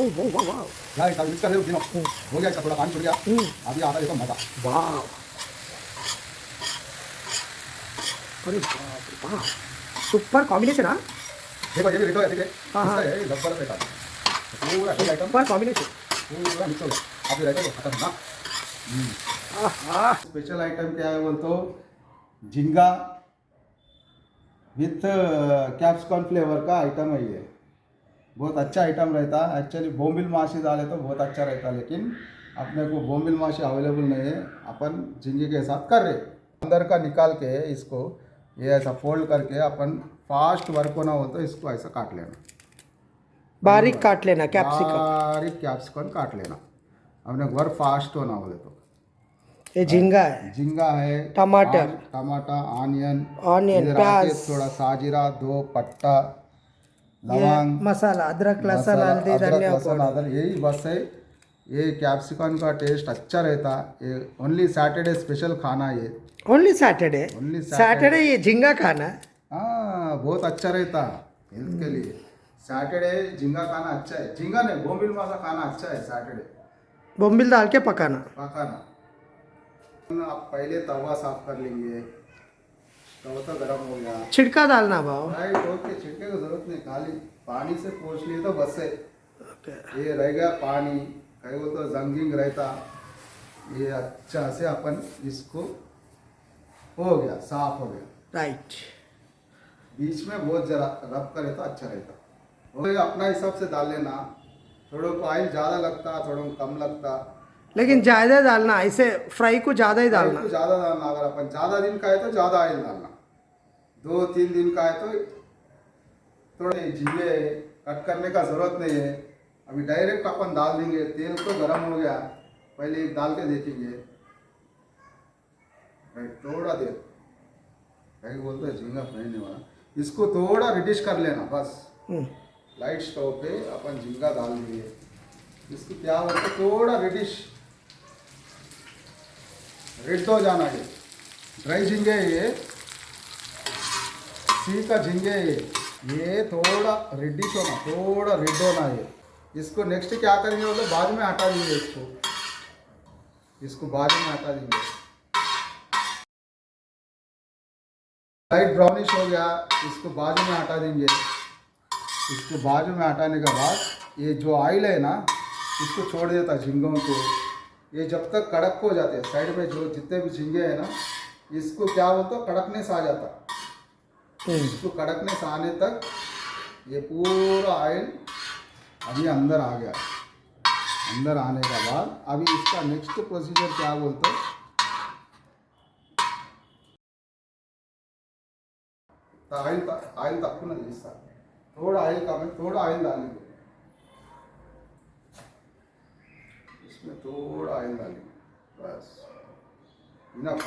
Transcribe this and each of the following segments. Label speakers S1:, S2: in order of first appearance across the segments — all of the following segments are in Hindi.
S1: वाह वाह
S2: यार इसका मिक्स कर दे तीनों हो गया। इसका थोड़ा पानी छूट गया, अभी आता देखो मजा।
S1: वाह, अरे बाप रे बाप, सुपर कॉम्बिनेशन। हाँ
S2: देखो ये भी देखो ऐसे
S1: हाँ हाँ,
S2: इसका ये जबरदस्त रहता है पूरा एक आइटम
S1: सुपर कॉम्बिनेशन।
S2: पूरा मिक्स हो गया। आप रहता है खतरनाक।
S1: हाँ
S2: स्पेशल आइटम क्या है बोल तो झींगा विथ कैप्सिकम फ्लेवर का आइटम है ये। बहुत अच्छा आइटम रहता है। एक्चुअली बोम्बिल माशी डाले तो बहुत अच्छा रहता, लेकिन अपने को बोम्बिल माशी अवेलेबल नहीं है, अपन झींगे के साथ कर रहे। अंदर का निकाल के इसको ये ऐसा फोल्ड करके अपन फास्ट वर्क होना हो तो इसको ऐसा काट लेना,
S1: बारीक काट लेना कैप्सिकम।
S2: बारीक कैप्सिकम काट लेना अपने वर्क फास्ट होना बोले तो।
S1: ये झींगा है,
S2: झींगा है,
S1: टमाटर,
S2: टमाटर, ऑनियन,
S1: ऑनियन,
S2: इधर आके
S1: प्याज,
S2: थोड़ा साजीरा, 2 पत्ता,
S1: ये
S2: लवंग,
S1: मसाला, अदरक लहसुन
S2: मसाला,
S1: हल्दी
S2: अदरक
S1: धनिया
S2: लहसुन
S1: पाउडर।
S2: अदरक, यही बस है। ये कैप्सिकम का टेस्ट अच्छा रहता। ये ओनली सैटरडे स्पेशल खाना ये,
S1: ओनली सैटरडे।
S2: ओनली
S1: सैटरडे ये झींगा खाना है।
S2: हाँ बहुत अच्छा रहता हेल्थ के लिए। सैटरडे झींगा खाना अच्छा है। झींगा नहीं, बोम्बिल मासा खाना अच्छा है सैटरडे।
S1: बोम्बिल डाल के पकाना।
S2: पकाना आप पहले तवा साफ कर लेंगे, तवा तो गर्म हो गया,
S1: छिड़का डालना भाव।
S2: राइट। ओके, छिड़के की जरूरत नहीं, खाली पानी से पोंछ लिए तो बस है।
S1: ओके,
S2: ये रह गया पानी, कहीं वो तो जंगिंग रहता। ये अच्छा से अपन इसको हो गया, साफ हो गया।
S1: राइट।
S2: बीच में बहुत जरा रब करे तो अच्छा रहता। और अपना हिसाब से डाल लेना, थोड़ा को ऑयल ज़्यादा लगता, थोड़ा को कम लगता,
S1: लेकिन ज़्यादा डालना, ऐसे फ्राई को ज़्यादा ही डालना।
S2: तो ज़्यादा डालना। अगर अपन ज़्यादा दिन का है तो ज़्यादा ऑयल डालना, 2-3 दिन का है तो थोड़े झींगे कट करने का ज़रूरत नहीं है। अभी डायरेक्ट अपन डाल देंगे। तेल तो गर्म हो गया, पहले एक डाल के देखेंगे। थोड़ा देर कहीं बोलते हैं झींगा फ्राई नहीं वाला, इसको थोड़ा रिडिश कर लेना बस। लाइट स्टोव पे अपन झींगा डाल देंगे, इसको क्या बोलते हैं थोड़ा रिडिश, रेड हो जाना। ये ड्राई झींगे है, ये सी का झींगे है ये थोड़ा रेडिश होना, थोड़ा रेड होना ये। इसको नेक्स्ट क्या करेंगे बोले बाद में हटा देंगे, इसको बाद में हटा देंगे। लाइट ब्राउनिश हो गया, इसको बाद में हटा देंगे। इसको बाद में हटाने के बाद ये जो ऑयल है ना, इसको छोड़ देता झींगों को। ये जब तक कड़क हो जाते हैं, साइड में जो जितने भी झींगे हैं ना, इसको क्या बोलते कड़कनेस आ जाता। इसको कड़कनेस आने तक ये पूरा ऑयल अभी अंदर आ गया। अंदर आने के बाद अभी इसका नेक्स्ट प्रोसीजर क्या बोलते हैं, ऑयल तक ना जिसका थोड़ा ऑयल का थोड़ा ऑयल डालेंगे, इसमें थोड़ा ऑयल डालेंगे बस, इनफ।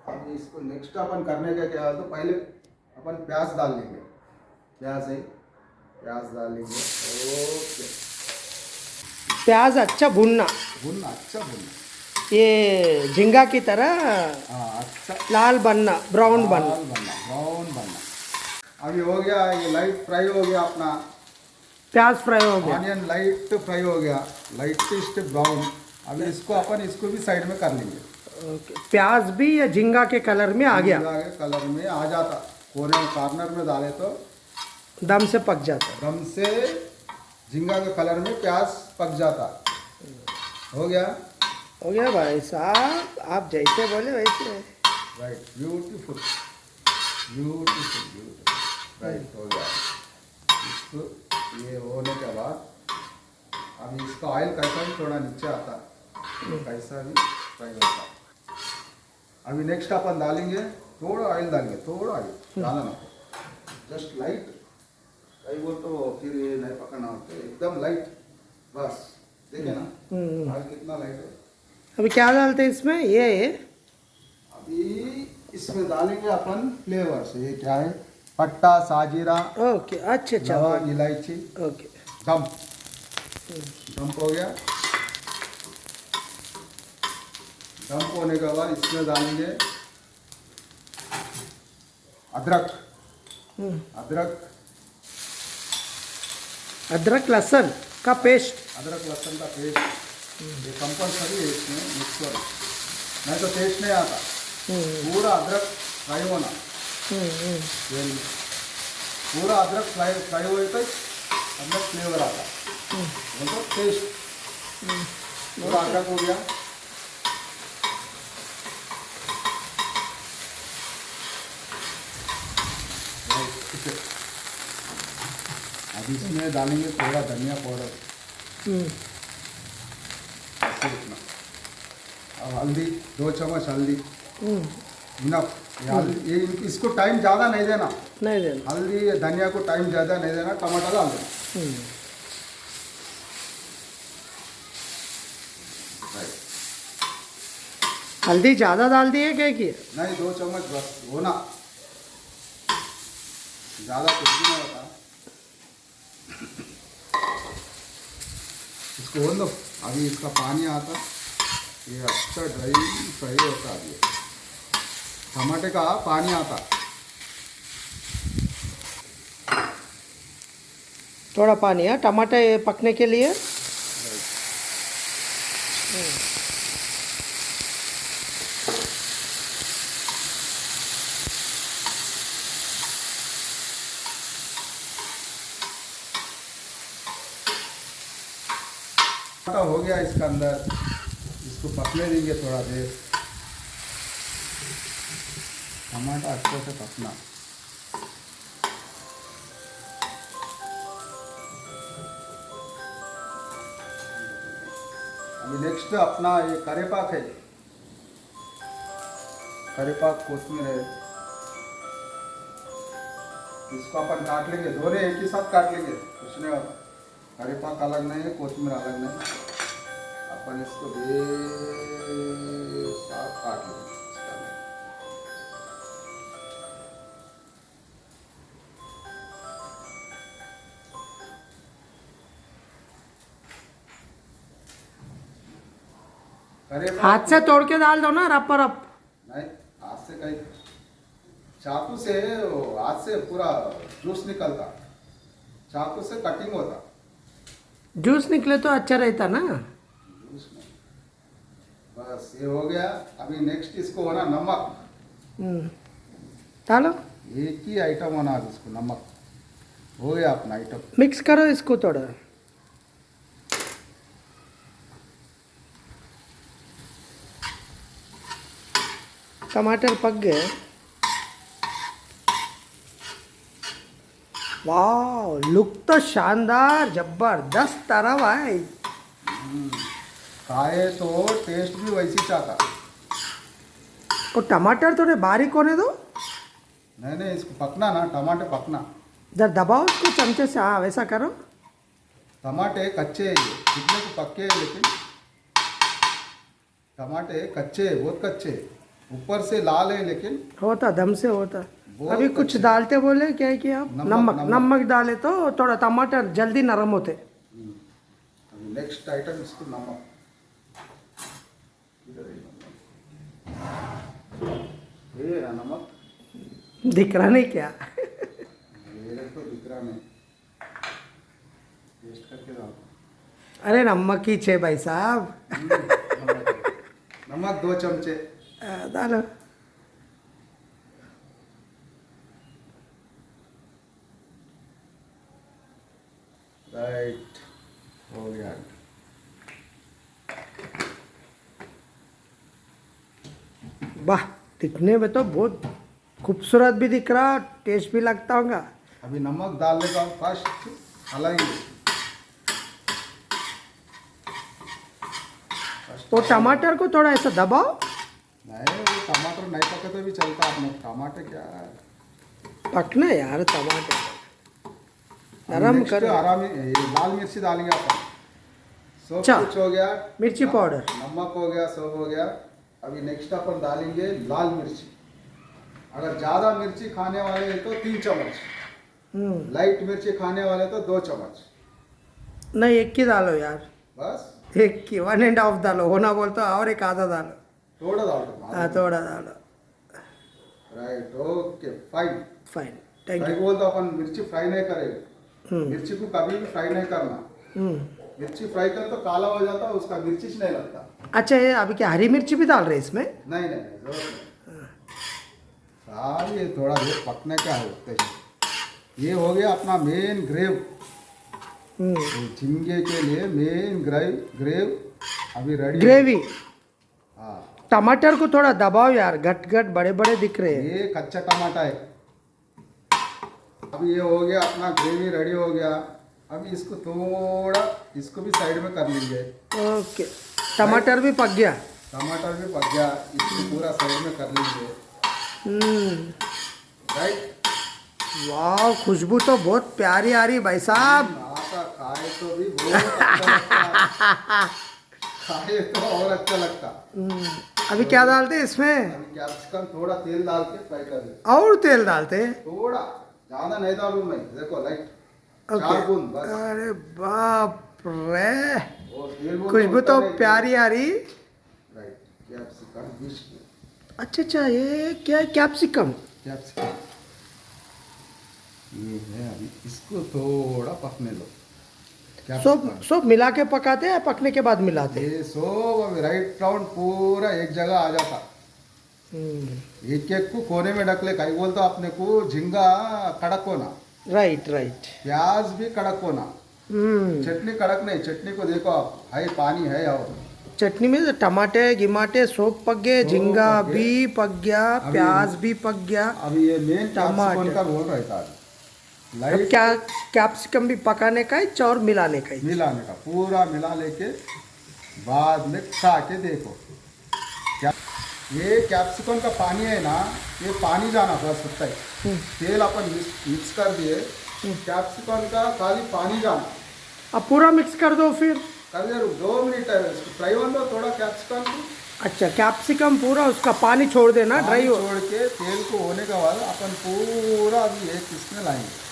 S2: अब इसको नेक्स्ट अपन करने का क्या है तो पहले अपन प्याज डाल लेंगे। प्याज है, प्याज डाल लेंगे। ओके,
S1: प्याज अच्छा भूनना,
S2: भुनना अच्छा भुनना,
S1: ये झींगा की तरह
S2: हाँ अच्छा
S1: लाल बनना, ब्राउन बनना।
S2: लाल बनना, ब्राउन बनना। अभी हो गया, ये लाइट फ्राई हो गया अपना
S1: प्याज फ्राई हो गया।
S2: ऑनियन, लाइट फ्राई हो गया, लाइटेस्ट ब्राउन। अभी इसको अपन इसको भी साइड में कर लेंगे।
S1: ओके, प्याज भी ये झींगा के कलर में आ गया,
S2: झींगा के कलर में आ जाता। कोने कॉर्नर में डाले तो
S1: दम से पक जाता।
S2: दम से झींगा के कलर में प्याज पक जाता। हो गया,
S1: हो गया भाई साहब, आप जैसे बोले वैसे।
S2: Right, beautiful beautiful beautiful, right हो गया। इसको ये होने के बाद अभी इसका ऑयल कैसा भी थोड़ा नीचे आता, कैसा भी फ्राई होता। अभी नेक्स्ट अपन डालेंगे, थोड़ा ऑयल डालेंगे, थोड़ा ऑयल ज़्यादा ना, जस्ट लाइट। कई बोल तो फिर ये नहीं पकाना होता, एकदम लाइट बस। देखिए ना ऑयल कितना लाइट है।
S1: अभी क्या डालते हैं इसमें, ये
S2: अभी इसमें डालेंगे अपन फ्लेवर्स। ये क्या है, पट्टा, साजीरा,
S1: ओके, अच्छा अच्छा,
S2: लवंग, इलायची,
S1: ओके।
S2: डंप हो गया। डंप होने के बाद इसमें डालेंगे अदरक, अदरक,
S1: अदरक लहसुन का पेस्ट।
S2: अदरक लहसुन का पेस्ट ये कंपलसरी है इसमें मिक्स करो, नहीं तो टेस्ट नहीं आता। पूरा अदरक फ्राई होना, तेल में पूरा अदरक फ्राई हुए तो अंदर फ्लेवर आता, तो टेस्ट पूरा अदरक हो गया। अब इसमें डालेंगे थोड़ा धनिया पाउडर, ऐसे इतना। अब हल्दी 2 चम्मच हल्दी इनफ। ये इसको टाइम ज़्यादा नहीं देना,
S1: नहीं देना।
S2: हल्दी धनिया को टाइम ज़्यादा नहीं देना, टमाटर डाल देना।
S1: हल्दी ज़्यादा डाल दी है क्या की?
S2: नहीं 2 चम्मच बस होना, ज़्यादा कुछ भी नहीं होता। इसको होने दो, अभी इसका पानी आता, ये अच्छा ड्राई फ्राई होता। अभी टमाटे का पानी आता,
S1: थोड़ा पानी है टमाटर पकने के लिए।
S2: टमाटर हो गया इसका अंदर, इसको पकने देंगे थोड़ा देर। टमाटर अच्छे से पकना। अभी नेक्स्ट अपना ये करेपाक है, करेपाक कोथिंबीर है, इसको अपन काट लेंगे, दोनों एक ही साथ काट लेंगे, कुछ नहीं होगा। करेपाक अलग नहीं है, कोथिंबीर अलग नहीं, अपन इसको साथ काट लेंगे।
S1: हाथ से तोड़ के डाल दो ना, रप रप।
S2: नहीं, हाथ से कहीं चाकू से, हाथ से पूरा जूस निकलता, चाकू से कटिंग होता।
S1: जूस निकले तो अच्छा रहता ना।
S2: जूस में बस ये हो गया। अभी नेक्स्ट इसको होना नमक,
S1: डालो।
S2: एक ही आइटम होना अब इसको, नमक हो गया अपना आइटम।
S1: मिक्स करो इसको थोड़ा। टमाटर पक गए। वाह, लुक तो शानदार जबरदस्त तरह भाई।
S2: खाए तो टेस्ट भी वैसी चाहता।
S1: और टमाटर थोड़े बारीक होने दो।
S2: नहीं नहीं, इसको पकना ना, टमाटर पकना।
S1: जरा दबाओ उसको चमचे से। हाँ वैसा करो।
S2: टमाटे कच्चे है, ये कितने को पक्के है, लेकिन टमाटे कच्चे है, बहुत कच्चे है। ऊपर से लाल है लेकिन
S1: होता दम से होता।
S2: बहुत
S1: अभी कुछ
S2: अच्छे।
S1: डालते बोले क्या है कि आप
S2: नमक,
S1: नमक डाले तो थोड़ा टमाटर जल्दी नरम होते।
S2: अभी नेक्स्ट आइटम इसको नमक। इधर है नमक, ये है नमक,
S1: दिख रहा नहीं क्या?
S2: मेरे तो दिख रहा नहीं, टेस्ट करके डालता।
S1: अरे नमक ही छे भाई साहब।
S2: नमक 2 चमचे।
S1: डालो।
S2: राइट, हो गया।
S1: वाह, दिखने में तो बहुत खूबसूरत भी दिख रहा, टेस्ट भी लगता होगा।
S2: अभी नमक डालने का फर्स्ट हलाएंगे।
S1: तो टमाटर को थोड़ा ऐसा दबाओ।
S2: नहीं, वो टमाटर नहीं पके तो भी चलता, अपने टमाटर क्या है,
S1: पकना यार टमाटर, नरम
S2: नेक्स्ट
S1: करो।
S2: आराम ये लाल मिर्ची डालेंगे अपन। सब
S1: अच्छा,
S2: कुछ हो गया,
S1: मिर्ची पाउडर,
S2: नमक हो गया, सब हो गया। अभी नेक्स्ट अपन डालेंगे लाल मिर्ची। अगर ज़्यादा मिर्ची खाने वाले हैं तो 3 चम्मच, लाइट मिर्ची खाने वाले तो 2 चम्मच।
S1: नहीं एक ही डालो यार,
S2: बस
S1: एक की 1.5 डालो, होना बोलते और एक आधा डालो।
S2: थोड़ा डाल दो।
S1: हाँ थोड़ा डालो।
S2: Right, okay, fine.
S1: Fine, thank
S2: fry
S1: you.
S2: बोल तो अपन मिर्ची फ्राई नहीं करेंगे, मिर्ची को कभी भी फ्राई नहीं करना। मिर्ची फ्राई कर तो काला हो जाता, उसका मिर्ची नहीं लगता।
S1: अच्छा, ये अभी क्या हरी मिर्ची भी डाल रहे हैं इसमें?
S2: नहीं नहीं, जरूरत नहीं। सारी ये थोड़ा देर पकने का है उतने ही। ये हो गया अपना मेन ग्रेव। झींगे के लिए मेन ग्रेव अभी रेडी।
S1: ग्रेवी।
S2: हाँ,
S1: टमाटर को थोड़ा दबाओ यार, घट घट बड़े बड़े दिख रहे हैं।
S2: ये कच्चा टमाटर है। अभी ये हो गया अपना ग्रेवी रेडी हो गया। अभी इसको थोड़ा, इसको भी साइड में कर लेंगे।
S1: ओके, टमाटर भी पक गया।
S2: टमाटर भी पक गया, इसको पूरा साइड में कर लेंगे। राइट।
S1: वाह, खुशबू तो बहुत प्यारी आ रही भाई साहब।
S2: आता खाए तो भी बहुत अच्छा लगता। खाए तो और अच्छा लगता।
S1: अभी क्या डालते हैं इसमें?
S2: अभी कैप्सिकम थोड़ा तेल डाल के फ्राई कर दे।
S1: और तेल डालते हैं?
S2: थोड़ा, ज्यादा नहीं डालूं मैं। देखो लाइट,
S1: ओके।
S2: 4 बूंद बस।
S1: अरे बाप रे,
S2: और तेल बूंद
S1: खुशबू तो
S2: उतना नहीं।
S1: प्यारी आ रही।
S2: राइट, कैप्सिकम डिश की।
S1: अच्छा अच्छा, ये क्या है? कैप्सिकम।
S2: कैप्सिकम ये है। अभी इसको थोड़ा पकने लो।
S1: सब मिला के पकाते हैं, पकने के बाद मिलाते हैं?
S2: ये सब अभी राइट राउंड पूरा एक जगह आ जाता। एक एक को कोने में ढक ले। कहीं बोलता अपने को झींगा कड़क होना,
S1: राइट राइट।
S2: प्याज भी कड़क होना, चटनी कड़क नहीं। चटनी को देखो आप, है पानी है। और
S1: चटनी में तो टमाटे गिमाटे सब पक गए,
S2: सब
S1: झींगा
S2: पक गए।
S1: भी पक गया,
S2: अभी-
S1: प्याज भी पक गया।
S2: अभी ये मेन
S1: टमाटर।
S2: कैप्सिकम का रोल रहता है।
S1: अब
S2: लाइट
S1: क्या, कैप्सिकम भी पकाने का है और मिलाने का है?
S2: मिलाने का, पूरा मिला लेके बाद में खा के देखो। क्या ये कैप्सिकम का पानी है ना, ये पानी जाना बस सकता है। तेल अपन मिक्स कर दिए, कैप्सिकम का खाली पानी जाना।
S1: अब पूरा मिक्स कर दो फिर?
S2: कर दे। 2 मिनट है इसको फ्राई होने दो थोड़ा कैप्सिकम को।
S1: अच्छा, कैप्सिकम पूरा उसका पानी छोड़ देना, ड्राई हो।
S2: छोड़ के तेल को होने के बाद अपन पूरा अभी एक इसमें लाएंगे।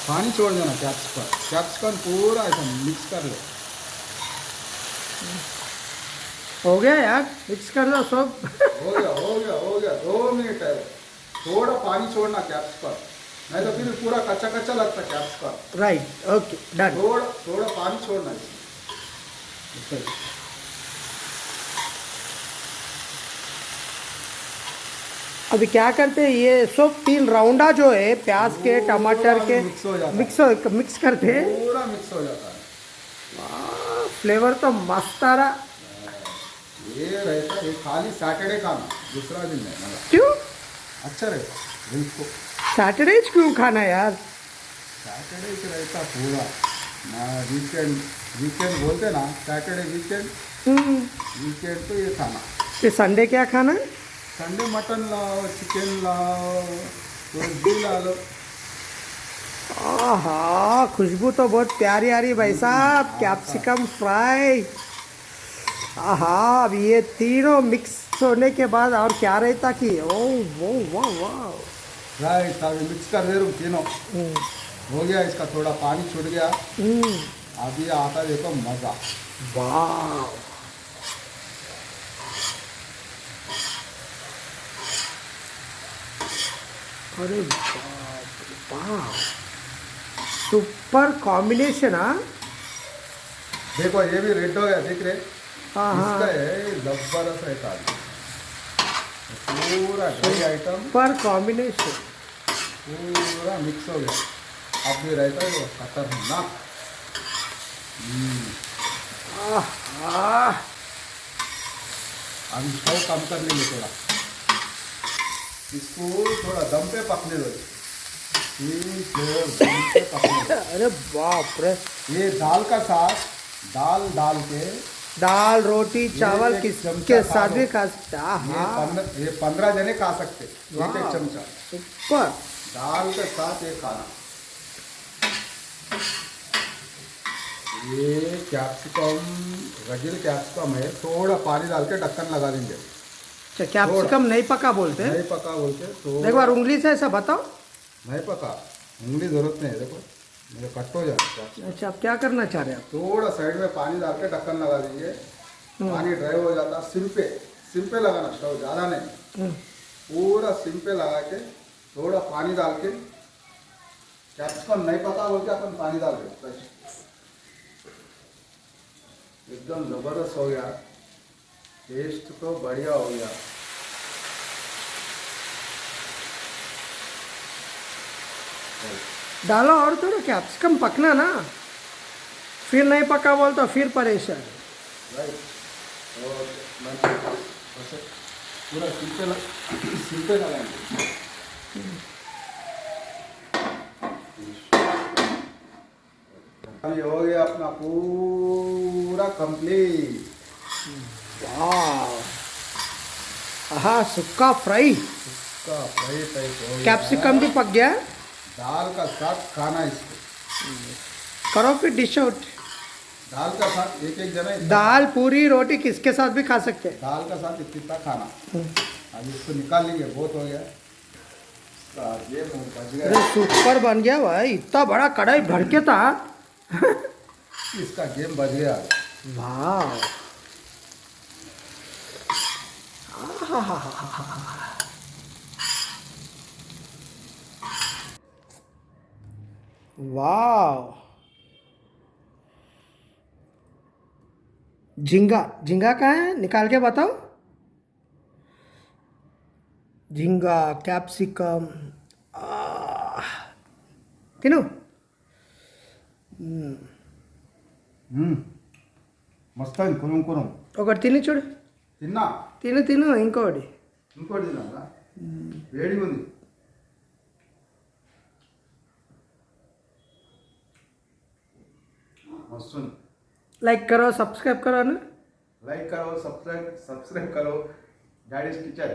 S2: पानी छोड़ देना कैप्सिकम पूरा ऐसा मिक्स कर लो।
S1: हो गया यार, मिक्स कर दो सब।
S2: हो गया 2 मिनट है। थोड़ा पानी छोड़ना कैप्सिकम, नहीं तो फिर पूरा कच्चा कच्चा लगता कैप्सिकम।
S1: Right, okay, done.
S2: थोड़ा पानी छोड़ना इसमें।
S1: अभी क्या करते हैं, ये सब 3 राउंडा जो है प्याज के
S2: पूरा
S1: टमाटर के
S2: मिक्स हो जाता है।
S1: मिक्स करते हैं।
S2: पूरा मिक्स हो जाता है।
S1: फ्लेवर तो मस्त आ रहा।
S2: ये रहता है, ये खाली सैटरडे खाना, दूसरा दिन नहीं। मतलब
S1: क्यों
S2: अच्छा रहता बिल्कुल।
S1: सैटरडे क्यों खाना यार?
S2: सैटरडे से रहता पूरा ना। वीकेंड बोलते ना, सैटरडे वीकेंड तो ये खाना।
S1: ये संडे क्या खाना?
S2: संडे मटन लाओ, चिकन लाओ, रोज भी ला लो।
S1: आहा, खुशबू तो बहुत प्यारी आ रही भाई साहब। Capsicum fry. आहा, अब ये तीनों मिक्स होने के बाद और क्या रहता कि ओह वो वाह वाह।
S2: राइट, अभी मिक्स कर दे रहा हूँ तीनों। हो गया, इसका थोड़ा पानी छूट गया। अभी आता देखो मज़ा।
S1: वाह, अरे बाप रे बाप, सुपर कॉम्बिनेशन। हाँ
S2: देखो ये भी रेड हो गया, देख रहे?
S1: हाँ
S2: इसका है जबरदस्त रहता है। पूरा ड्राई आइटम
S1: सुपर कॉम्बिनेशन।
S2: पूरा मिक्स हो गया। अब भी रहता है वो खतरनाक। अब इसको कम कर लेंगे थोड़ा। इसको थोड़ा दम पे पकने दो। 3 फ्लेवर दम पे पकने दो।
S1: अरे बाप रे,
S2: ये दाल का साथ दाल डाल के
S1: दाल रोटी चावल
S2: एक
S1: किसके
S2: चमचा
S1: साथ
S2: खा
S1: भी
S2: लो।
S1: खा सकते हैं।
S2: ये 15 जने खा सकते।
S1: वाह।
S2: एक चमचा
S1: सुपर।
S2: दाल के साथ ये खाना। ये कैप्सिकम रगील कैप्सिकम है, थोड़ा पानी डाल के ढक्कन लगा देंगे।
S1: अच्छा, कैप्सिकम नहीं पका बोलते?
S2: नहीं पका बोलते तो
S1: एक बार उंगली से ऐसा बताओ।
S2: नहीं पका, उंगली जरूरत नहीं है। देखो मेरे कट हो जाता।
S1: अच्छा, आप क्या करना चाह रहे हैं?
S2: थोड़ा साइड में पानी डाल के ढक्कन लगा देंगे। पानी ड्राई हो जाता, सिम पे लगाना, स्टव ज़्यादा नहीं। पूरा सिम पे लगा के थोड़ा पानी डाल के कैप्सिकम नहीं पता बोल के अपन पानी डाल दे बस। एकदम जबरदस्त हो गया, टेस्ट तो बढ़िया हो गया।
S1: डालो और थोड़ा कैप्सिकम पकना ना, फिर नहीं पका बोल तो फिर परेशान।
S2: राइट, और बस पूरा सिल पे लगाएंगे। अभी हो गया अपना पूरा कंप्लीट।
S1: वाह, हाँ सुक्का फ्राई,
S2: इसका फ्राई टाइप हो गया।
S1: कैप्सिकम भी पक गया।
S2: दाल का साथ खाना इसको,
S1: करो फिर डिश आउट।
S2: दाल का साथ एक एक जना
S1: दाल पूरी रोटी किसके साथ भी खा सकते हैं।
S2: दाल का साथ इतना खाना। अब इसको निकाल लेंगे, बहुत हो गया। ये बच
S1: अरे
S2: गया,
S1: सुपर बन गया भाई, इतना बड़ा कढ़ाई भर के था।
S2: इसका गेम बच गया।
S1: वाह, वाह, झींगा, झींगा कहाँ है, निकाल के बताओ। झींगा, कैप्सिकम, तिनु
S2: మస్త్ అయింది కురం కురం.
S1: ఒకటి తిని చూడు,
S2: తిన్నా
S1: తిను తిను ఇంకోటి.
S2: ఇంకోటి తిన్నా, వేడిగా ఉంది. मस्त ఉంది.
S1: लाइक करो, सब्सक्राइब करो ना।
S2: लाइक करो, सब्सक्राइब करो, डैडीज किचन।